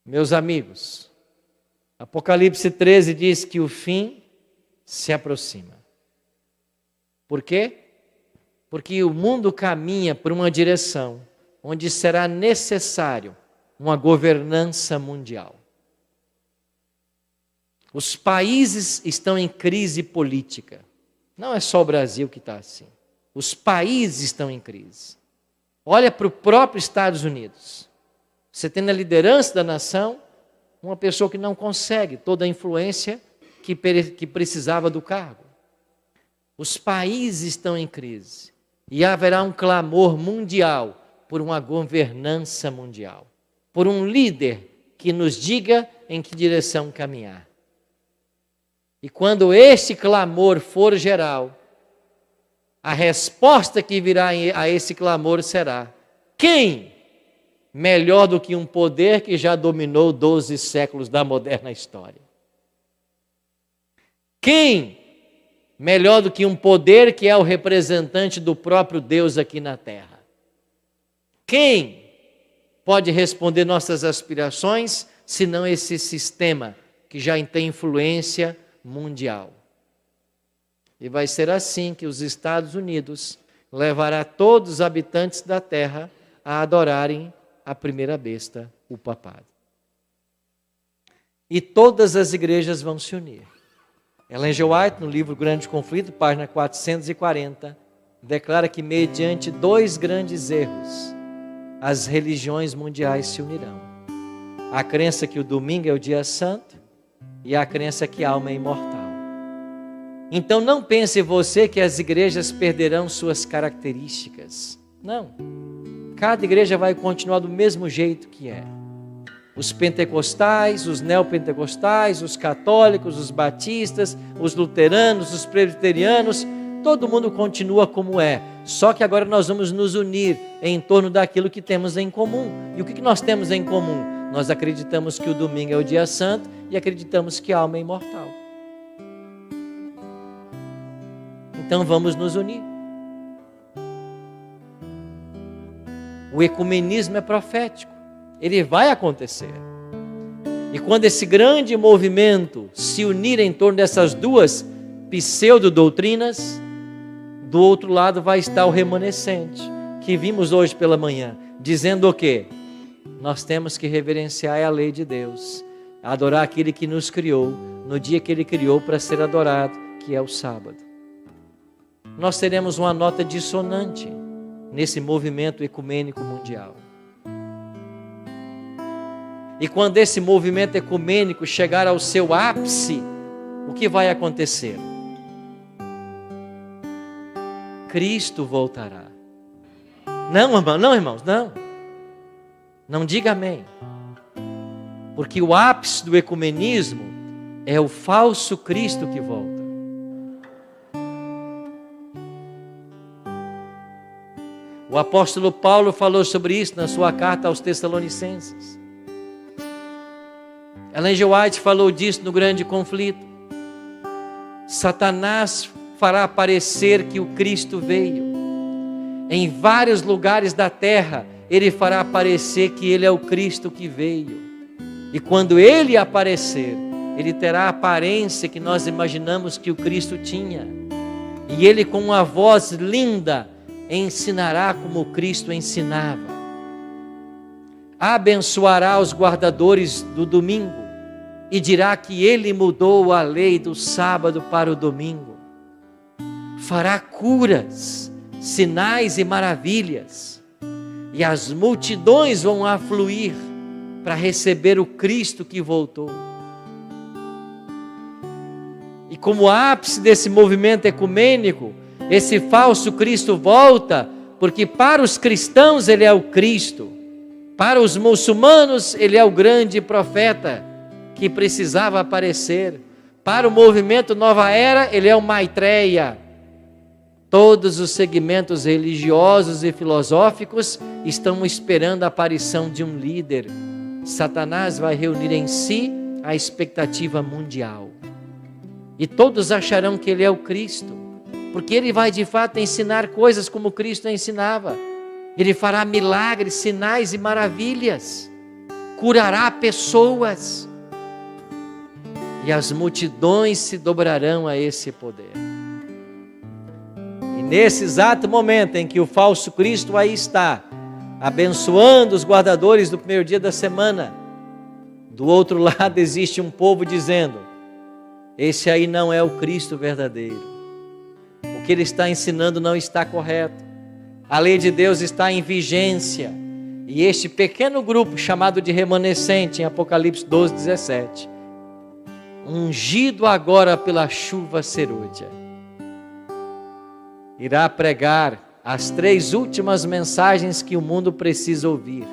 Meus amigos, Apocalipse 13 diz que o fim se aproxima. Por quê? Porque o mundo caminha por uma direção onde será necessário uma governança mundial. Os países estão em crise política. Não é só o Brasil que está assim. Os países estão em crise. Olha para o próprio Estados Unidos. Você tem na liderança da nação uma pessoa que não consegue toda a influência que precisava do cargo. Os países estão em crise. E haverá um clamor mundial por uma governança mundial. Por um líder que nos diga em que direção caminhar. E quando este clamor for geral, a resposta que virá a esse clamor será: quem melhor do que um poder que já dominou 12 séculos da moderna história? Quem melhor do que um poder que é o representante do próprio Deus aqui na terra? Quem pode responder nossas aspirações, senão esse sistema que já tem influência mundial? E vai ser assim que os Estados Unidos levará todos os habitantes da terra a adorarem a primeira besta, o papado. E todas as igrejas vão se unir. Ellen G. White, no livro Grande Conflito, página 440, declara que mediante 2 grandes erros, as religiões mundiais se unirão. A crença que o domingo é o dia santo e a crença que a alma é imortal. Então não pense você que as igrejas perderão suas características. Não. Cada igreja vai continuar do mesmo jeito que é. Os pentecostais, os neopentecostais, os católicos, os batistas, os luteranos, os presbiterianos, todo mundo continua como é. Só que agora nós vamos nos unir em torno daquilo que temos em comum. E o que nós temos em comum? Nós acreditamos que o domingo é o dia santo e acreditamos que a alma é imortal. Então vamos nos unir. O ecumenismo é profético. Ele vai acontecer. E quando esse grande movimento se unir em torno dessas duas pseudo-doutrinas, do outro lado vai estar o remanescente, que vimos hoje pela manhã, dizendo o quê? Nós temos que reverenciar a lei de Deus, adorar aquele que nos criou, no dia que Ele criou para ser adorado, que é o sábado. Nós teremos uma nota dissonante nesse movimento ecumênico mundial. E quando esse movimento ecumênico chegar ao seu ápice, o que vai acontecer? Cristo voltará. Não, irmãos, não. Não diga amém. Porque o ápice do ecumenismo é o falso Cristo que volta. O apóstolo Paulo falou sobre isso na sua carta aos Tessalonicenses. Ellen G. White falou disso no Grande Conflito. Satanás fará parecer que o Cristo veio. Em vários lugares da terra, ele fará parecer que ele é o Cristo que veio. E quando ele aparecer, ele terá a aparência que nós imaginamos que o Cristo tinha. E ele, com uma voz linda, ensinará como Cristo ensinava. Abençoará os guardadores do domingo e dirá que ele mudou a lei do sábado para o domingo. Fará curas, sinais e maravilhas, e as multidões vão afluir para receber o Cristo que voltou. E como ápice desse movimento ecumênico, esse falso Cristo volta, porque para os cristãos ele é o Cristo, para os muçulmanos ele é o grande profeta que precisava aparecer, para o movimento Nova Era ele é o Maitreya. Todos os segmentos religiosos e filosóficos estão esperando a aparição de um líder. Satanás vai reunir em si a expectativa mundial, e todos acharão que ele é o Cristo, porque ele vai de fato ensinar coisas como Cristo ensinava. Ele fará milagres, sinais e maravilhas. curará pessoas. E as multidões se dobrarão a esse poder. E nesse exato momento em que o falso Cristo aí está, abençoando os guardadores do primeiro dia da semana, do outro lado existe um povo dizendo: esse aí não é o Cristo verdadeiro. O que ele está ensinando não está correto. A lei de Deus está em vigência. E este pequeno grupo, chamado de remanescente, em Apocalipse 12, 17, ungido agora pela chuva serôdia, irá pregar as 3 últimas mensagens que o mundo precisa ouvir.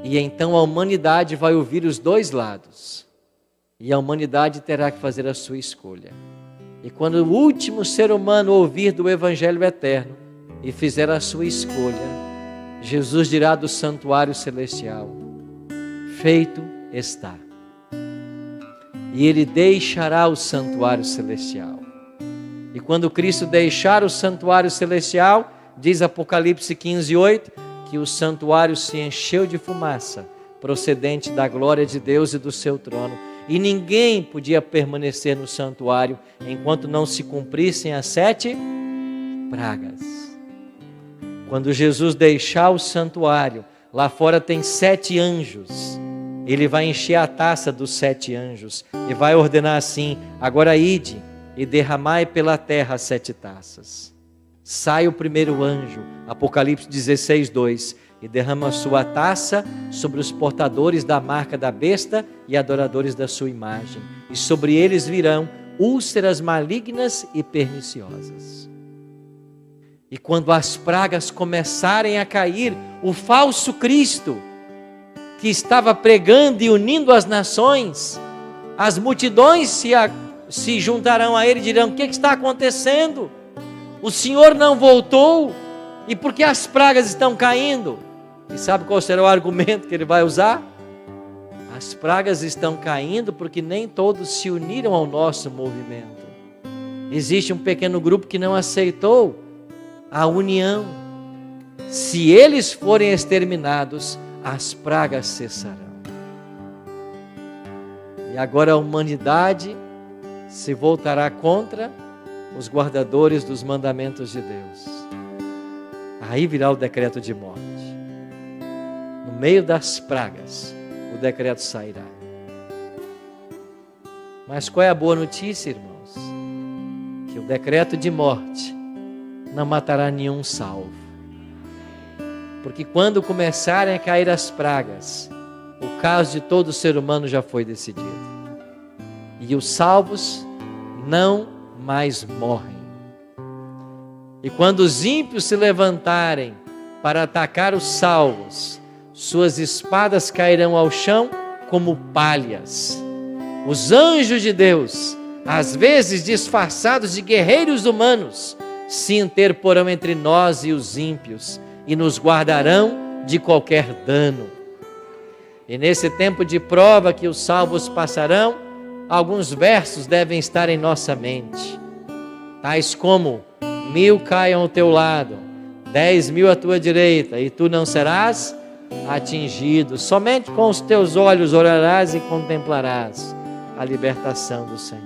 E então a humanidade vai ouvir os 2 lados. E a humanidade terá que fazer a sua escolha. E quando o último ser humano ouvir do Evangelho eterno e fizer a sua escolha, Jesus dirá do santuário celestial: feito está. E ele deixará o santuário celestial. E quando Cristo deixar o santuário celestial, diz Apocalipse 15, 8, que o santuário se encheu de fumaça, procedente da glória de Deus e do seu trono. E ninguém podia permanecer no santuário enquanto não se cumprissem as 7 pragas. Quando Jesus deixar o santuário, lá fora tem 7 anjos. Ele vai encher a taça dos 7 anjos e vai ordenar assim: agora ide e derramai pela terra as 7 taças. Sai o primeiro anjo, Apocalipse 16, 2, e derrama a sua taça sobre os portadores da marca da besta e adoradores da sua imagem. E sobre eles virão úlceras malignas e perniciosas. E quando as pragas começarem a cair, o falso Cristo, que estava pregando e unindo as nações, as multidões se juntarão a ele e dirão: o que está acontecendo? O Senhor não voltou? E por que as pragas estão caindo? E sabe qual será o argumento que ele vai usar? As pragas estão caindo porque nem todos se uniram ao nosso movimento. Existe um pequeno grupo que não aceitou a união. Se eles forem exterminados, as pragas cessarão. E agora a humanidade se voltará contra os guardadores dos mandamentos de Deus. Aí virá o decreto de morte. No meio das pragas, o decreto sairá. Mas qual é a boa notícia, irmãos? Que o decreto de morte não matará nenhum salvo. Porque quando começarem a cair as pragas, o caso de todo ser humano já foi decidido. E os salvos não mais morrem. E quando os ímpios se levantarem para atacar os salvos, suas espadas cairão ao chão como palhas. Os anjos de Deus, às vezes disfarçados de guerreiros humanos, se interporão entre nós e os ímpios e nos guardarão de qualquer dano. E nesse tempo de prova que os salvos passarão, alguns versos devem estar em nossa mente, tais como: 1000 caiam ao teu lado, 10.000 à tua direita, e tu não serás atingido. Somente com os teus olhos orarás e contemplarás a libertação do Senhor.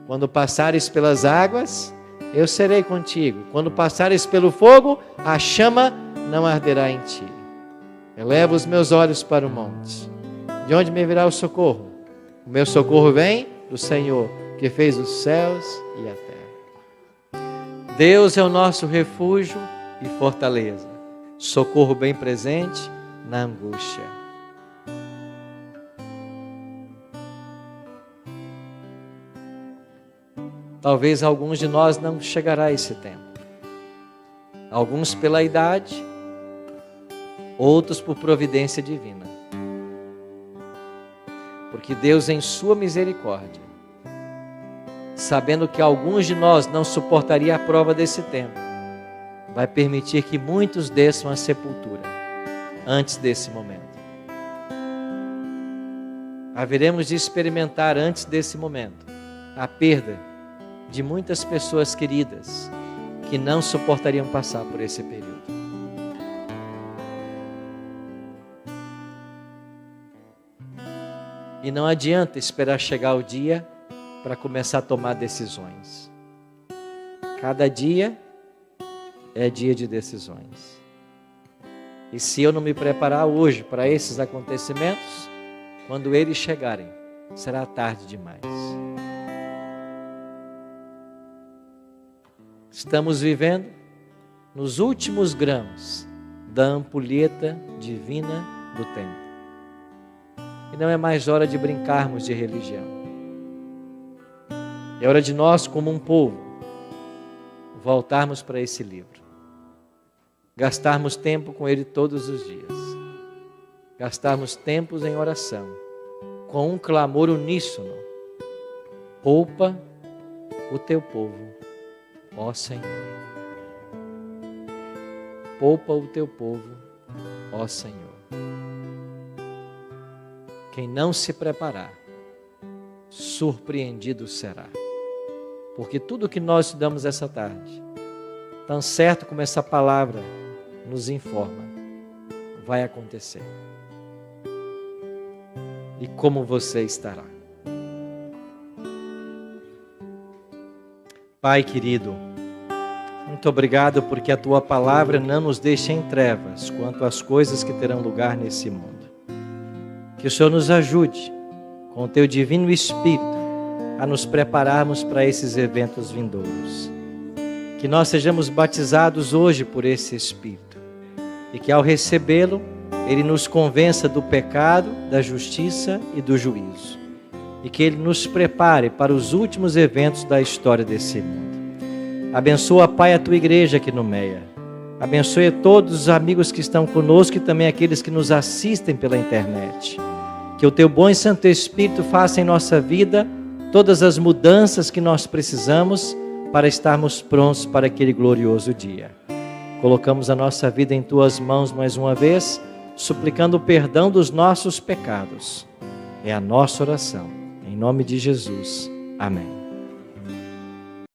Quando passares pelas águas, eu serei contigo. Quando passares pelo fogo, a chama não arderá em ti. Eleva os meus olhos para o monte. De onde me virá o socorro? O meu socorro vem do Senhor, que fez os céus e a terra. Deus é o nosso refúgio e fortaleza, socorro bem presente na angústia. Talvez alguns de nós não chegará a esse tempo. Alguns pela idade, outros por providência divina. Porque Deus, em sua misericórdia, sabendo que alguns de nós não suportaria a prova desse tempo, vai permitir que muitos desçam à sepultura antes desse momento. Haveremos de experimentar antes desse momento a perda de muitas pessoas queridas que não suportariam passar por esse período. E não adianta esperar chegar o dia para começar a tomar decisões. Cada dia é dia de decisões. E se eu não me preparar hoje para esses acontecimentos, quando eles chegarem, será tarde demais. Estamos vivendo nos últimos gramas da ampulheta divina do tempo. E não é mais hora de brincarmos de religião. É hora de nós, como um povo, voltarmos para esse livro. Gastarmos tempo com ele todos os dias. Gastarmos tempos em oração, com um clamor uníssono. Poupa o teu povo, ó Senhor. Poupa o teu povo, ó Senhor. Quem não se preparar, surpreendido será. Porque tudo que nós estudamos essa tarde, tão certo como essa palavra nos informa, vai acontecer. E como você estará? Pai querido, muito obrigado porque a Tua palavra não nos deixa em trevas quanto às coisas que terão lugar nesse mundo. Que o Senhor nos ajude, com o Teu divino Espírito, a nos prepararmos para esses eventos vindouros. Que nós sejamos batizados hoje por esse Espírito. E que ao recebê-lo, Ele nos convença do pecado, da justiça e do juízo. E que Ele nos prepare para os últimos eventos da história desse mundo. Abençoa, Pai, a Tua igreja aqui no Meia. Abençoe a todos os amigos que estão conosco e também aqueles que nos assistem pela internet. Que o Teu bom e Santo Espírito faça em nossa vida todas as mudanças que nós precisamos para estarmos prontos para aquele glorioso dia. Colocamos a nossa vida em Tuas mãos mais uma vez, suplicando o perdão dos nossos pecados. É a nossa oração. Em nome de Jesus. Amém.